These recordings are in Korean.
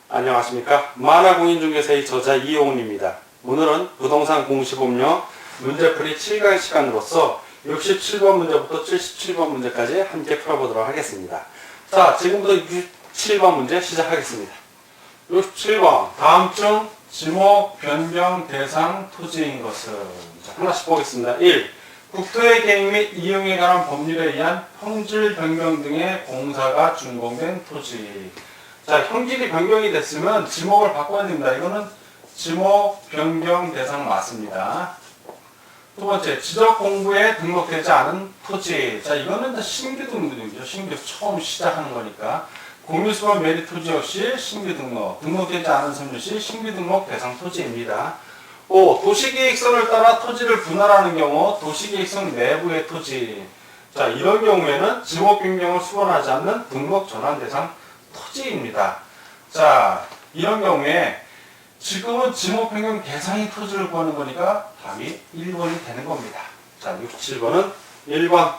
안녕하십니까. 만화공인중개사의 저자 이용훈입니다. 오늘은 부동산 공시법령 문제풀이 7강 시간으로서 67번 문제부터 77번 문제까지 함께 풀어보도록 하겠습니다. 자, 지금부터 67번 문제 시작하겠습니다. 67번 다음중 지목 변경 대상 토지인 것은, 자, 하나씩 보겠습니다. 1. 국토의 계획 및 이용에 관한 법률에 의한 형질 변경 등의 공사가 준공된 토지. 자, 형질이 변경이 됐으면 지목을 바꿔야 됩니다. 이거는 지목 변경 대상 맞습니다. 두 번째, 지적 공부에 등록되지 않은 토지. 자, 이거는 신규 등록이죠. 신규 처음 시작하는 거니까. 공유수법 매립 토지 역시 신규 등록. 등록되지 않은 섬유 시 신규 등록 대상 토지입니다. 5. 도시계획선을 따라 토지를 분할하는 경우 도시계획선 내부의 토지. 자, 이런 경우에는 지목 변경을 수반하지 않는 등록 전환 대상 토지입니다. 자, 이런 경우에 지금은 지목 변경 대상인 토지를 구하는 거니까 답이 1번이 되는 겁니다. 자, 67번은 1번.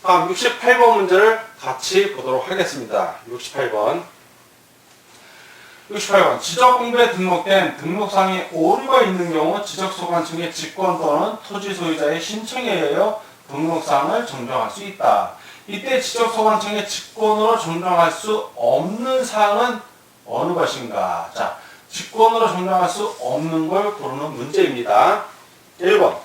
다음 68번 문제를 같이 보도록 하겠습니다. 68번. 지적공부에 등록된 등록상에 오류가 있는 경우 지적소관청의 직권 또는 토지 소유자의 신청에 의하여 등록상을 정정할 수 있다. 이때 지적소관청의 직권으로 정정할 수 없는 사항은 어느 것인가? 자, 직권으로 정정할 수 없는 걸 고르는 문제입니다. 1번.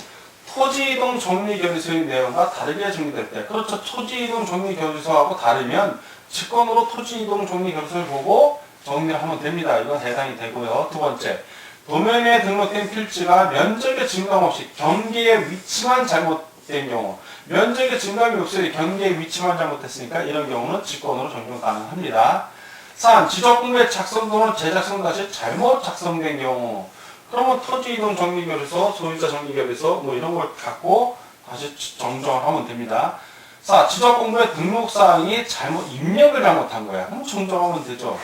토지이동 정리결의서의 내용과 다르게 정리될 때. 그렇죠. 토지이동 정리결의서하고 다르면 직권으로 토지이동 정리결의서를 보고 정리를 하면 됩니다. 이건 해당이 되고요. 두 번째. 도면에 등록된 필지가 면적의 증감 없이 경계의 위치만 잘못된 경우. 면적의 증감이 없이 경계의 위치만 잘못했으니까 이런 경우는 직권으로 정정 가능합니다. 3. 지적공부의 작성 또는 재작성 다시 잘못 작성된 경우. 그러면 토지이동 정리결의서, 소유자 정리결의서 뭐 이런 걸 갖고 다시 정정을 하면 됩니다. 4. 지적공부의 등록사항이 입력을 잘못한 거야. 그럼 정정하면 되죠.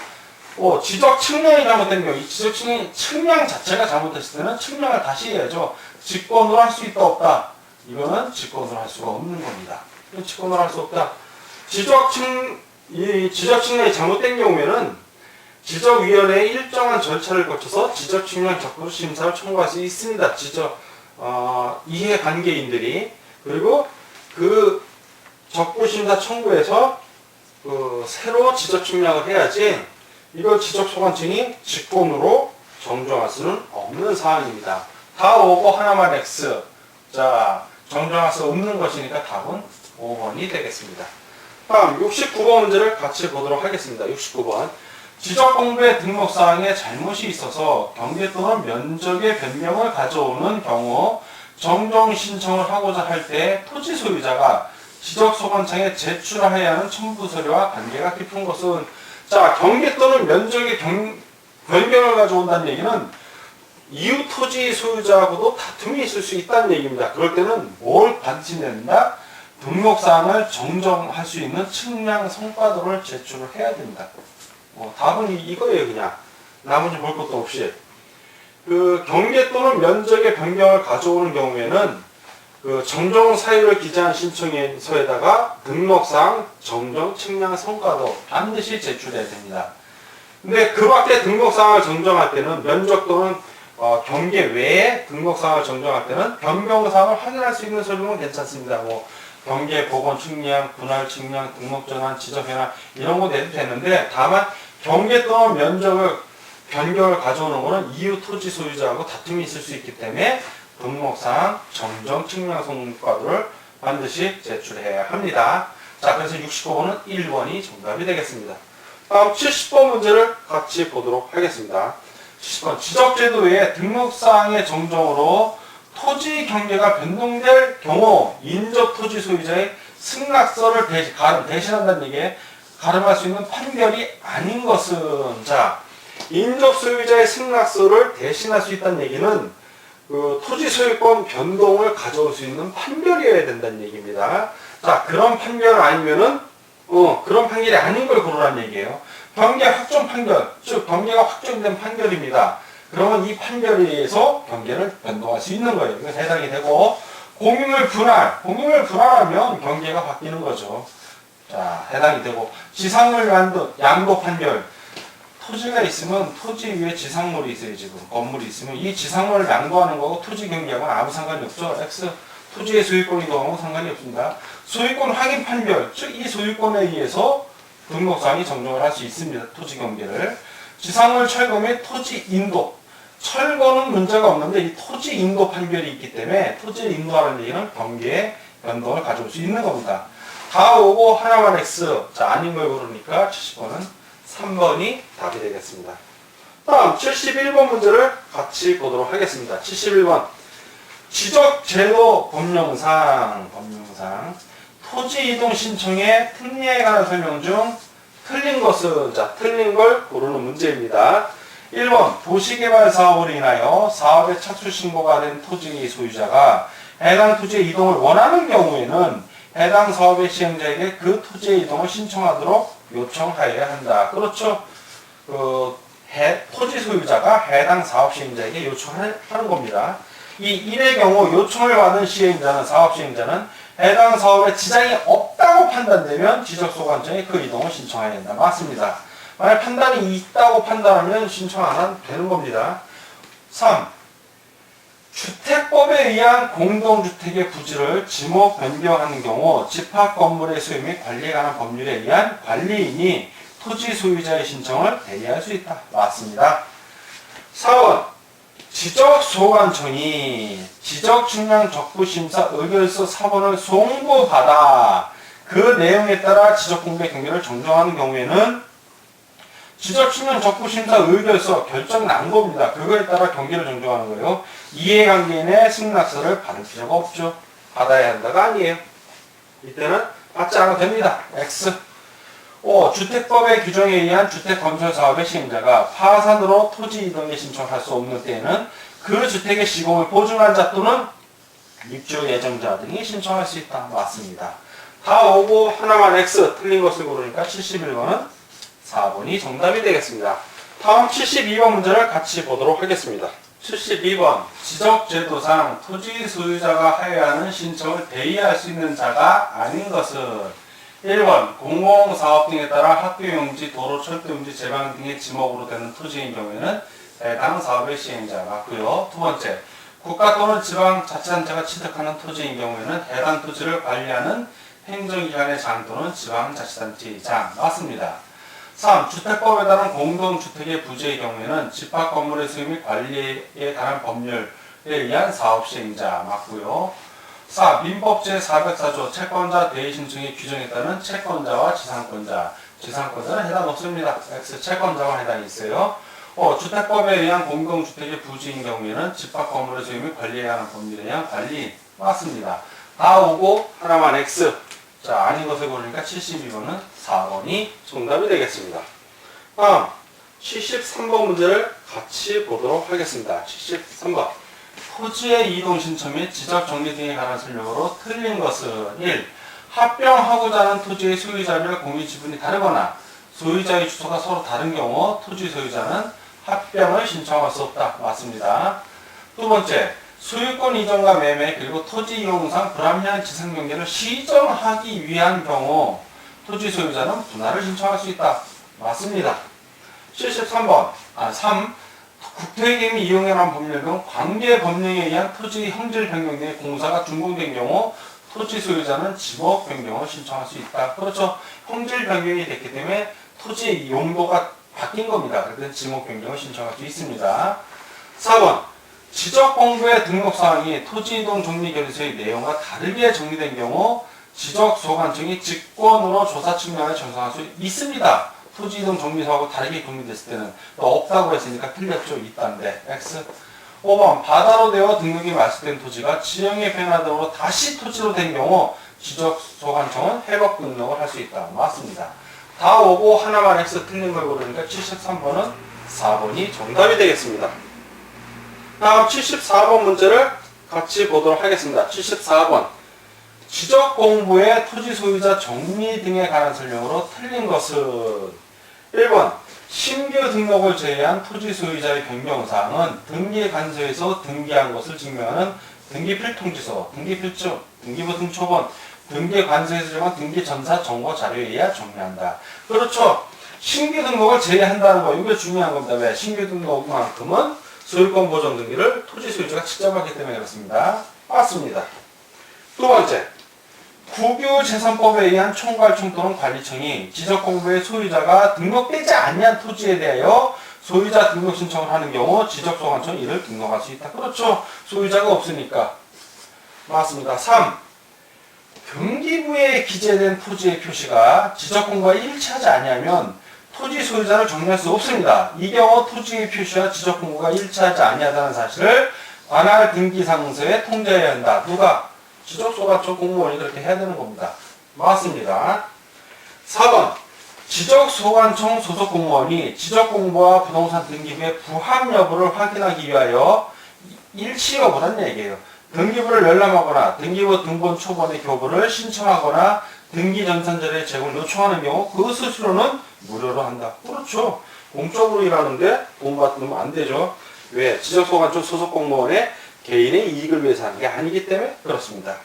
5. 지적 측량이 잘못된 경우. 이 지적 측량 자체가 잘못됐을 때는 측량을 다시 해야죠. 직권으로 할 수 있다 없다. 이거는 직권으로 할 수가 없는 겁니다. 직권으로 할 수 없다. 지적 측량이 잘못된 경우에는 지적위원회의 일정한 절차를 거쳐서 지적 측량 적부 심사를 청구할 수 있습니다. 이해관계인들이. 그리고 그 적부 심사 청구에서 새로 지적 측량을 해야지 이걸 지적소관청이 직권으로 정정할 수는 없는 사항입니다. 다 오고 하나만 X. 자, 정정할 수 없는 것이니까 답은 5번이 되겠습니다. 다음 69번 문제를 같이 보도록 하겠습니다. 69번. 지적공부의 등록사항에 잘못이 있어서 경계 또는 면적의 변경을 가져오는 경우 정정 신청을 하고자 할 때 토지 소유자가 지적소관청에 제출해야 하는 첨부서류와 관계가 깊은 것은, 자, 경계 또는 면적의 변경을 가져온다는 얘기는 이웃 토지 소유자하고도 다툼이 있을 수 있다는 얘기입니다. 그럴 때는 뭘 반드시 낸다? 등록사항을 정정할 수 있는 측량 성과도를 제출을 해야 됩니다. 답은 이거예요. 그냥 나머지 볼 것도 없이. 그 경계 또는 면적의 변경을 가져오는 경우에는 그 정정 사유를 기재한 신청서에다가 등록사항 정정 측량 성과도 반드시 제출해야 됩니다. 근데 그 밖에 등록사항을 정정할 때는 면적 또는 경계 외에 등록사항을 정정할 때는 변경사항을 확인할 수 있는 서류는 괜찮습니다. 경계 복원 측량, 분할 측량, 등록 전환, 지적 변환 이런 거 내도 되는데, 다만 경계 또는 면적을 변경을 가져오는 거는 이웃 토지 소유자하고 다툼이 있을 수 있기 때문에 등록사항 정정 측량 성과도를 반드시 제출해야 합니다. 자, 그래서 69번은 1번이 정답이 되겠습니다. 다음 70번 문제를 같이 보도록 하겠습니다. 70번. 지적제도 외에 등록사항의 정정으로 토지 경계가 변동될 경우 인접 토지 소유자의 승낙서를 대신한다는 얘기에 가름할 수 있는 판결이 아닌 것은, 자, 인접 소유자의 승낙서를 대신할 수 있다는 얘기는 그 토지 소유권 변동을 가져올 수 있는 판결이어야 된다는 얘기입니다. 자, 그런 판결 아니면은 그런 판결이 아닌 걸 고르라는 얘기예요. 경계 확정 판결, 즉 경계가 확정된 판결입니다. 그러면 이 판결에 의해서 경계를 변동할 수 있는 거예요. 이거 해당이 되고, 공유물 분할하면 경계가 바뀌는 거죠. 자, 해당이 되고, 지상물 양도 판별. 토지가 있으면 토지 위에 지상물이 있어요, 지금. 건물이 있으면. 이 지상물을 양도하는 거고 토지 경기하고는 아무 상관이 없죠. X. 토지의 소유권 이동하고 상관이 없습니다. 소유권 확인 판별. 즉, 이 소유권에 의해서 등록상이 정정을 할 수 있습니다. 토지 경계를. 지상물 철거 및 토지 인도. 철거는 문제가 없는데 이 토지 인도 판별이 있기 때문에 토지를 인도하는 얘기는 경계에 변동을 가져올 수 있는 겁니다. 다 오고 하나만 X. 자, 아닌 걸 고르니까 70번은 3번이 답이 되겠습니다. 다음 71번 문제를 같이 보도록 하겠습니다. 71번. 지적제도 법령상 토지 이동 신청의 특례에 관한 설명 중 틀린 것은, 자, 틀린 걸 고르는 문제입니다. 1번, 도시개발 사업으로 인하여 사업에 착수 신고가 된 토지 소유자가 해당 토지의 이동을 원하는 경우에는 해당 사업의 시행자에게 그 토지의 이동을 신청하도록 요청하여야 한다. 그렇죠. 토지 소유자가 해당 사업 시행자에게 요청하는 겁니다. 이 1의 경우 요청을 받은 시행자는, 사업 시행자는 해당 사업에 지장이 없다고 판단되면 지적소관청에 그 이동을 신청해야 된다. 맞습니다. 만약 판단이 있다고 판단하면 신청 안 하면 되는 겁니다. 3. 주택법에 의한 공동주택의 부지를 지목 변경하는 경우 집합 건물의 소유 및 관리에 관한 법률에 의한 관리인이 토지 소유자의 신청을 대리할 수 있다. 맞습니다. 4번. 지적소관청이 지적측량 적부심사 의결서 4번을 송부받아 그 내용에 따라 지적공개 경계를 정정하는 경우에는 지적측량 적부심사 의결서 결정이 난 겁니다. 그거에 따라 경계를 정정하는 거예요. 이해관계인의 승낙서를 받을 필요가 없죠. 받아야 한다가 아니에요. 이때는 받지 않아도 됩니다. X. 5. 주택법의 규정에 의한 주택건설사업의 시행자가 파산으로 토지 이동에 신청할 수 없는 때에는 그 주택의 시공을 보증한 자 또는 입주 예정자 등이 신청할 수 있다. 맞습니다. 다 오고 하나만 X. 틀린 것을 고르니까 71번은 4번이 정답이 되겠습니다. 다음 72번 문제를 같이 보도록 하겠습니다. 72번. 지적제도상 토지 소유자가 하여야 하는 신청을 대의할 수 있는 자가 아닌 것은 1번. 공공사업 등에 따라 학교용지, 도로, 철도용지, 제방 등의 지목으로 되는 토지인 경우에는 해당 사업의 시행자 맞고요. 두 번째. 국가 또는 지방자치단체가 취득하는 토지인 경우에는 해당 토지를 관리하는 행정기관의 장 또는 지방자치단체의 장 맞습니다. 3. 주택법에 따른 공동주택의 부지의 경우에는 집합건물의 소유 및 관리에 관한 법률에 의한 사업시행자 맞고요. 4. 민법 제404조 채권자 대의 신청의 규정에 따른 채권자와 지상권자. 지상권자는 해당 없습니다. X. 채권자만 해당이 있어요. 주택법에 의한 공동주택의 부지인 경우에는 집합건물의 소유 및 관리에 관한 법률에 의한 관리 맞습니다. 다 오고 하나만 X. 자, 아닌 것을 고르니까 72번은 4번이 정답이 되겠습니다. 다음 73번 문제를 같이 보도록 하겠습니다. 73번. 토지의 이동 신청 및 지적 정리 등에 관한 설명으로 틀린 것은 1. 합병하고자 하는 토지의 소유자별 공유 지분이 다르거나 소유자의 주소가 서로 다른 경우 토지 소유자는 합병을 신청할 수 없다. 맞습니다. 두 번째. 소유권 이전과 매매 그리고 토지 이용상 불합리한 지상경계를 시정하기 위한 경우 토지 소유자는 분할을 신청할 수 있다. 맞습니다. 73번. 3. 국토의 및 이용에 관한 법률 등 관계 법령에 의한 토지 형질 변경 등의 공사가 준공된 경우 토지 소유자는 지목 변경을 신청할 수 있다. 그렇죠. 형질 변경이 됐기 때문에 토지 용도가 바뀐 겁니다. 그래서 지목 변경을 신청할 수 있습니다. 4번. 지적공부의 등록사항이 토지이동 정리결의서의 내용과 다르게 정리된 경우 지적소관청이 직권으로 조사 측량을 전송할 수 있습니다. 토지이동 정리서하고 다르게 정리됐을 때는 없다고 했으니까 틀렸죠. 있다인데 X. 5번. 바다로 되어 등록이 말소된 토지가 지형의 변화 등으로 다시 토지로 된 경우 지적소관청은 회복 등록을 할 수 있다. 맞습니다. 다 오고 하나만 X 틀린 걸 고르니까 73번은 4번이 정답이 되겠습니다. 다음 74번 문제를 같이 보도록 하겠습니다. 74번. 지적공부의 토지 소유자 정리 등에 관한 설명으로 틀린 것은 1번. 신규 등록을 제외한 토지 소유자의 변경사항은 등기관서에서 등기한 것을 증명하는 등기필통지서, 등기필증, 등기부 등초본, 등기 관세에서 정한 등기 전산 정보 자료에 의해 정리한다. 그렇죠. 신규 등록을 제외한다는 거, 이게 중요한 겁니다. 왜? 신규 등록만큼은 소유권 보존 등기를 토지 소유자가 직접 하기 때문에 그렇습니다. 맞습니다. 두 번째, 국유재산법에 의한 총괄청 또는 관리청이 지적공부의 소유자가 등록되지 않은 토지에 대하여 소유자 등록 신청을 하는 경우 지적소관청이 이를 등록할 수 있다. 그렇죠. 소유자가 없으니까. 맞습니다. 3. 등기부에 기재된 토지의 표시가 지적공부와 일치하지 아니하면 토지 소유자를 정리할 수 없습니다. 이 경우 토지의 표시와 지적공부가 일치하지 아니하다는 사실을 관할 등기상서에 통지해야 한다. 누가? 지적소관청 공무원이 그렇게 해야 되는 겁니다. 맞습니다. 4번. 지적소관청 소속 공무원이 지적공부와 부동산 등기부의 부합 여부를 확인하기 위하여 일치 여부란 얘기예요. 등기부를 열람하거나 등기부 등본 초본의 교부를 신청하거나 등기 전산자료의 제공을 요청하는 경우 그 스스로는 무료로 한다. 그렇죠. 공적으로 일하는데 돈 받으면 안 되죠. 왜? 지적소관청 소속 공무원의 개인의 이익을 위해서 하는 게 아니기 때문에 그렇습니다.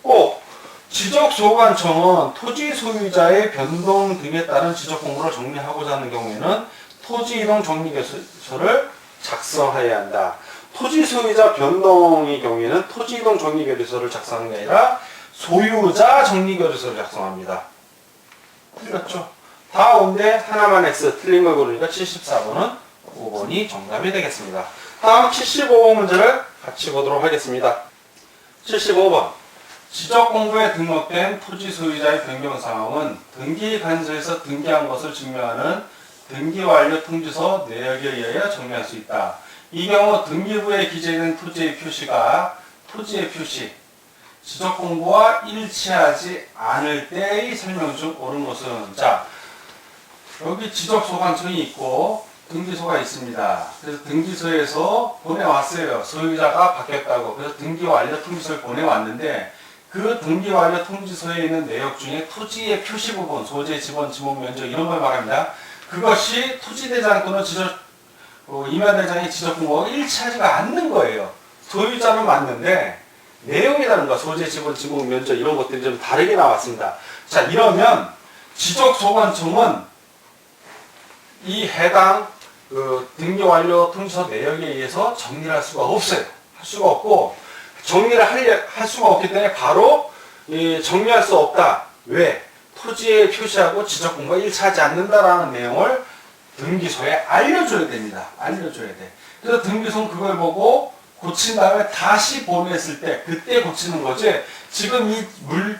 꼭 지적소관청은 토지 소유자의 변동 등에 따른 지적공부를 정리하고자 하는 경우에는 토지이동 정리계획서를 작성해야 한다. 토지 소유자 변동의 경우에는 토지이동 정리계획서를 작성하는 게 아니라 소유자 정리계획서를 작성합니다. 틀렸죠? 다 온데 하나만 X 틀린 걸 고르니까 74번은 5번이 정답이 되겠습니다. 다음 75번 문제를 같이 보도록 하겠습니다. 75번. 지적공부에 등록된 토지 소유자의 변경사항은 등기관서에서 등기한 것을 증명하는 등기완료 통지서 내역에 의하여 정리할 수 있다. 이 경우 등기부에 기재된 토지의 표시가 토지의 표시, 지적공부와 일치하지 않을 때의 설명 중 옳은 것은, 자, 여기 지적소관청이 있고 등기소가 있습니다. 그래서 등기소에서 보내왔어요. 소유자가 바뀌었다고. 그래서 등기완료 통지서를 보내왔는데 그 등기완료 통지서에 있는 내역 중에 토지의 표시 부분, 소재, 지번, 지목, 면적 이런 걸 말합니다. 그것이 토지대장 또는 임야대장의 지적공부와 일치하지가 않는 거예요. 소유자는 맞는데 내용이 다른 거야. 소재, 지번, 지목, 면적 이런 것들이 좀 다르게 나왔습니다. 자, 이러면 지적소관청은 이 해당 등기완료 통지서 내역에 의해서 정리를 할 수가 없어요. 할 수가 없고 정리를 할 수가 없기 때문에 바로 정리할 수 없다. 왜? 토지에 표시하고 지적공부가 일치하지 않는다라는 내용을 등기소에 알려줘야 됩니다. 알려줘야 돼. 그래서 등기소는 그걸 보고 고친 다음에 다시 보냈을 때 그때 고치는 거지. 지금 이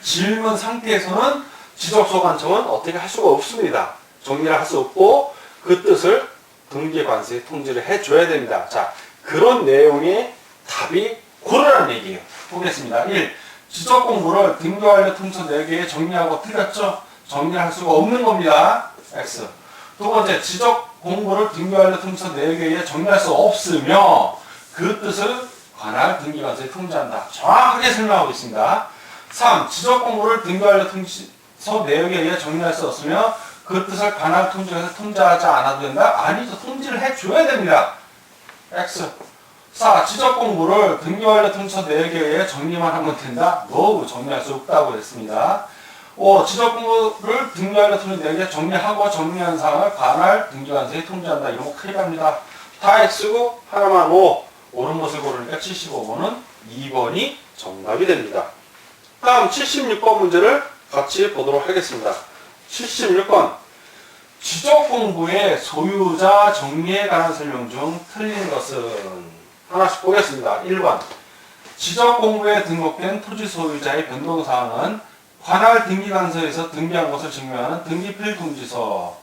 질문 상태에서는 지적소관청은 어떻게 할 수가 없습니다. 정리를 할 수 없고 그 뜻을 등기관서에 통지를 해줘야 됩니다. 자, 그런 내용의 답이 고르라는 얘기예요. 보겠습니다. 1. 지적공부를 등기완료 통지서 4개에 정리하고 틀렸죠? 정리할 수가 없는 겁니다. X. 두 번째, 지적공부를 등기완료 통지서 4개에 정리할 수 없으며 그 뜻을 관할 등기관서에 통지한다. 정확하게 설명하고 있습니다. 3. 지적공부를 등기완료 통지서 4개에 의해 정리할 수 없으며 그 뜻을 관할 통지에서 통지하지 않아도 된다? 아니죠. 통지를 해줘야 됩니다. X. 4. 지적공부를 등기완료 통지서 4개에 의해 정리만 하면 된다? No. 정리할 수 없다고 했습니다. 5. 지적공부를 등기완료 통지서 4개 정리하고 정리한 사항을 관할 등기관서에 통지한다. 이런 거 크게 갑니다. 다 X고 하나만 O. 옳은 것을 고르니까 75번은 2번이 정답이 됩니다. 다음 76번 문제를 같이 보도록 하겠습니다. 76번. 지적공부의 소유자 정리에 관한 설명 중 틀린 것은 하나씩 보겠습니다. 1번. 지적공부에 등록된 토지 소유자의 변동사항은 관할 등기관서에서 등기한 것을 증명하는 등기필 통지서,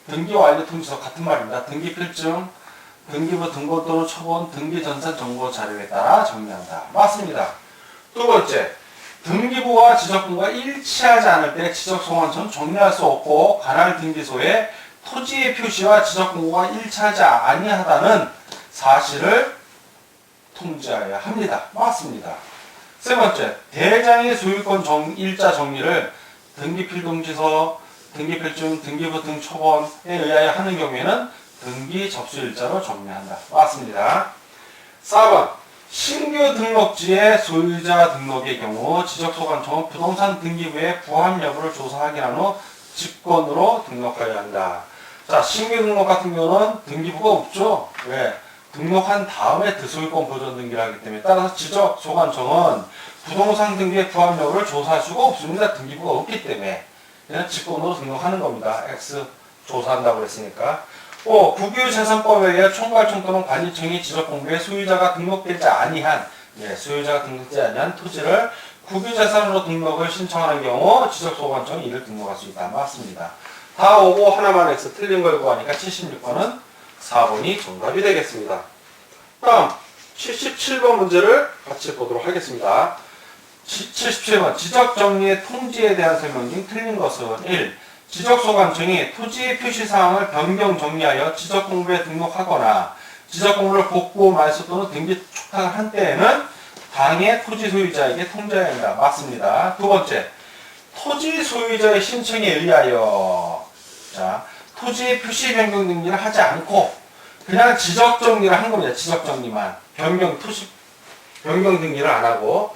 등기완료 통지서 같은 말입니다. 등기필증, 등기부 등본 또는 초본, 등기전산 정보 자료에 따라 정리한다. 맞습니다. 두 번째. 등기부와 지적공부가 일치하지 않을 때 지적소관청은 정리할 수 없고 관할 등기소에 토지의 표시와 지적공부가 일치하지 아니하다는 사실을 통지해야 합니다. 맞습니다. 세 번째, 대장의 소유권 일자 정리를 등기필동지서, 등기필증, 등기부 등 초본에 의하여 하는 경우에는 등기 접수일자로 정리한다. 맞습니다. 4번, 신규 등록지의 소유자 등록의 경우 지적소관청은 부동산 등기부의 부합 여부를 조사 확인한 후 직권으로 등록하여야 한다. 자, 신규 등록 같은 경우는 등기부가 없죠. 왜? 등록한 다음에 소유권 보존 등기를 하기 때문에 따라서 지적소관청은 부동산 등기의 부합 여부를 조사할 수가 없습니다. 등기부가 없기 때문에 그냥 직권으로 등록하는 겁니다. X 조사한다고 그랬으니까. 국유재산법에 의해 총괄청 또는 관리청이 지적공부에 소유자가 등록되지 아니한 소유자가 등록되지 아니한 토지를 국유재산으로 등록을 신청하는 경우 지적소관청이 이를 등록할 수 있다. 맞습니다. 다 오고 하나만 X 틀린 걸 구하니까 76번은 4번이 정답이 되겠습니다. 다음 77번 문제를 같이 보도록 하겠습니다. 77번 지적정리의 통지에 대한 설명 중 틀린 것은 1. 지적소관청이 토지의 표시사항을 변경 정리하여 지적공부에 등록하거나 지적공부를 복구, 말소 또는 등기 축탁을 한 때에는 당해 토지 소유자에게 통지해야 한다. 맞습니다. 두 번째, 토지 소유자의 신청에 의하여 토지의 표시 변경 등기를 하지 않고 그냥 지적 정리를 한 겁니다. 지적 정리만. 토지 변경 등기를 안 하고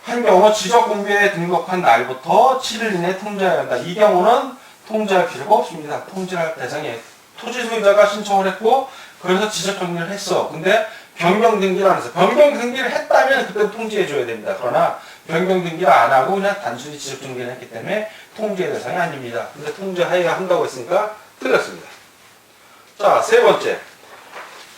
한 경우 지적 공부에 등록한 날부터 7일 이내에 통지해야 한다. 이 경우는 통지할 필요가 없습니다. 통지할 대상에 토지 소유자가 신청을 했고 그래서 지적 정리를 했어. 근데 변경 등기를 안 했어. 변경 등기를 했다면 그때 통지해 줘야 됩니다. 그러나 변경 등기를 안 하고 그냥 단순히 지적 정리를 했기 때문에 통지의 대상이 아닙니다. 근데 통지해야 한다고 했으니까 틀렸습니다. 자, 세 번째.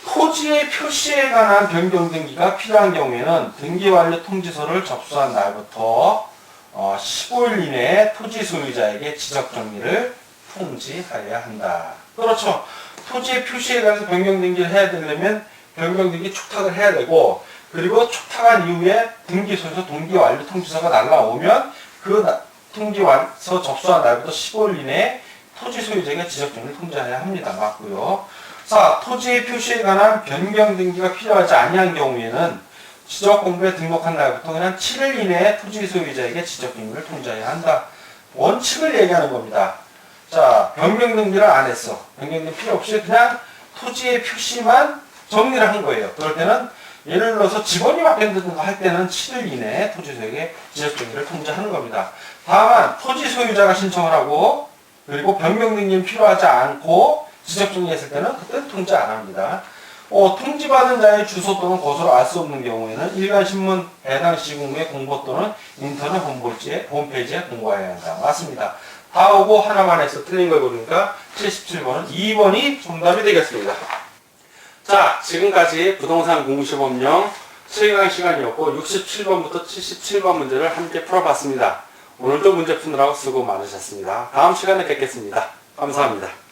토지의 표시에 관한 변경 등기가 필요한 경우에는 등기 완료 통지서를 접수한 날부터 15일 이내에 토지 소유자에게 지적 정리를 통지하여야 한다. 그렇죠. 토지의 표시에 관해서 변경 등기를 해야 되려면 변경 등기 축탁을 해야 되고 그리고 축탁한 이후에 등기소에서 등기 완료 통지서가 날라오면 그 통지서 접수한 날부터 15일 이내에 토지 소유자에게 지적 정리를 통지하여야 합니다. 맞고요. 자, 토지의 표시에 관한 변경 등기가 필요하지 아니한 경우에는 지적공부에 등록한 날부터 그냥 7일 이내에 토지 소유자에게 지적 정리를 통지해야 한다. 원칙을 얘기하는 겁니다. 자, 변경 등기를 안 했어. 변경 등기 필요 없이 그냥 토지의 표시만 정리를 한 거예요. 그럴 때는 예를 들어서 직원이 바뀌는 거 할 때는 7일 이내에 토지 소유자에게 지적 정리를 통지하는 겁니다. 다만 토지 소유자가 신청을 하고 그리고 변경 등기는 필요하지 않고 지적 정리했을 때는 그때는 통지 안 합니다. 통지받은 자의 주소 또는 곳을 알 수 없는 경우에는 일간신문 해당 시국의 공고 또는 인터넷 홈페이지에 공고해야 한다. 맞습니다. 다 오고 하나만 해서 틀린 걸 고르니까 77번은 2번이 정답이 되겠습니다. 자, 지금까지 부동산 공시법령 실강 시간이었고 67번부터 77번 문제를 함께 풀어봤습니다. 오늘도 문제 푸느라고 수고 많으셨습니다. 다음 시간에 뵙겠습니다. 감사합니다.